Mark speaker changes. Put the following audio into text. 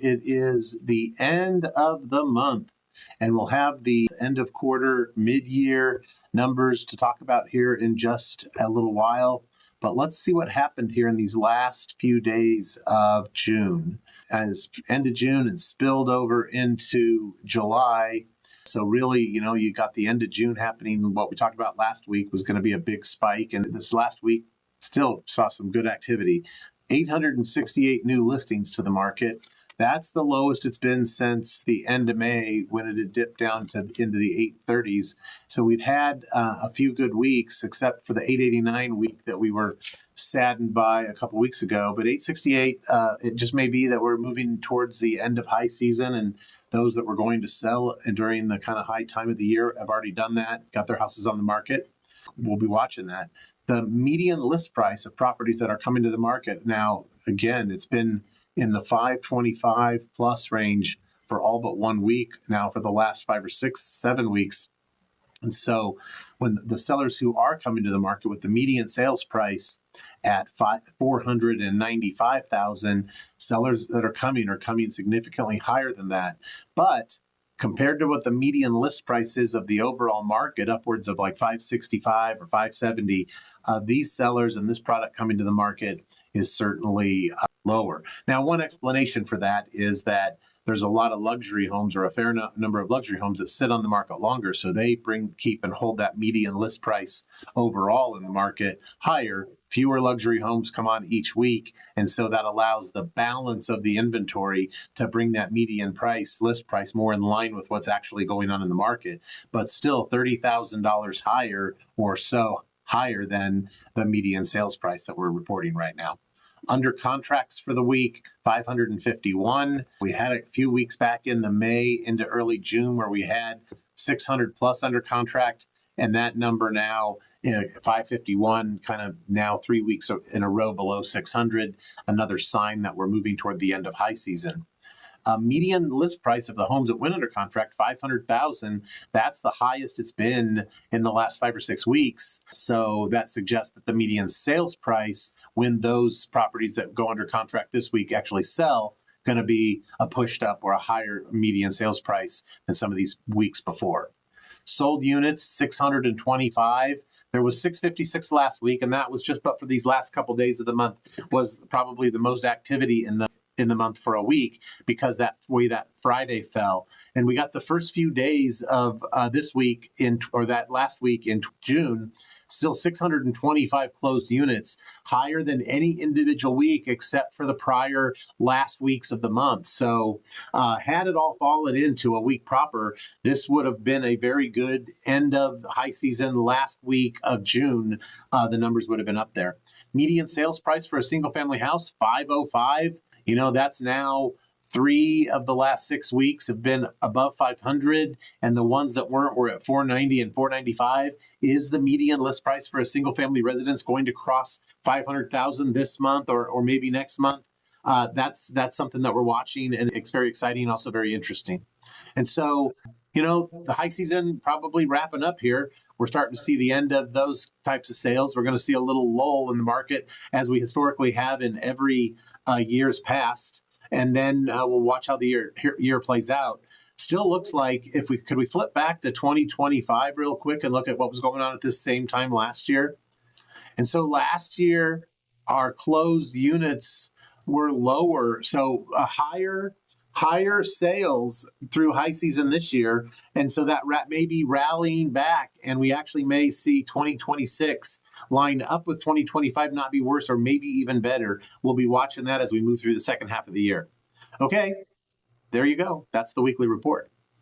Speaker 1: It is the end of the month, and we'll have the end of quarter, mid-year numbers to talk about here in just a little while. But let's see what happened here in these last few days of June. As end of June and spilled over into July. So really, you got the end of June happening. What we talked about last week was going to be a big spike. And this last week still saw some good activity. 868 new listings to the market. That's the lowest it's been since the end of May when it had dipped down into the 830s. So we'd had a few good weeks, except for the 889 week that we were saddened by a couple weeks ago. But 868, it just may be that we're moving towards the end of high season, and those that were going to sell during the kind of high time of the year have already done that, got their houses on the market. We'll be watching that. The median list price of properties that are coming to the market now, again, it's been in the 525 plus range for all but 1 week now for the last 5 or 6, 7 weeks. And so when the sellers who are coming to the market with the median sales price at $495,000, sellers that are coming significantly higher than that. But compared to what the median list price is of the overall market, upwards of like 565 or 570, these sellers and this product coming to the market is certainly lower. Now, one explanation for that is that there's a lot of luxury homes, or a fair number of luxury homes, that sit on the market longer. So they keep and hold that median list price overall in the market higher. Fewer luxury homes come on each week. And so that allows the balance of the inventory to bring that median list price more in line with what's actually going on in the market. But still $30,000 higher or so higher than the median sales price that we're reporting right now. Under contracts for the week, 551. We had a few weeks back in the May into early June where we had 600 plus under contract. And that number now, 551, kind of now 3 weeks in a row below 600, another sign that we're moving toward the end of high season. Median list price of the homes that went under contract, $500,000. That's the highest it's been in the last 5 or 6 weeks. So that suggests that the median sales price, when those properties that go under contract this week actually sell, going to be a pushed up or a higher median sales price than some of these weeks before. Sold units, 625. There was 656 last week, and that was just but for these last couple days of the month was probably the most activity in the month for a week, because that Friday fell. And we got the first few days of this week that last week in June, still 625 closed units, higher than any individual week except for the prior last weeks of the month. So had it all fallen into a week proper, this would have been a very good end of high season last week of June. The numbers would have been up there. Median sales price for a single family house, $505. That's now 3 of the last 6 weeks have been above 500, and the ones that weren't were at 490 and 495. Is the median list price for a single family residence going to cross 500,000 this month or maybe next month? That's something that we're watching, and it's very exciting, also very interesting. And so, the high season probably wrapping up here. We're starting to see the end of those types of sales. We're going to see a little lull in the market, as we historically have in every years past. And then we'll watch how the year plays out. Still looks like could we flip back to 2025 real quick and look at what was going on at this same time last year? And so last year, our closed units were lower. So a higher sales through high season this year. And so that may be rallying back, and we actually may see 2026 line up with 2025, not be worse or maybe even better. We'll be watching that as we move through the second half of the year. Okay, there you go. That's the weekly report.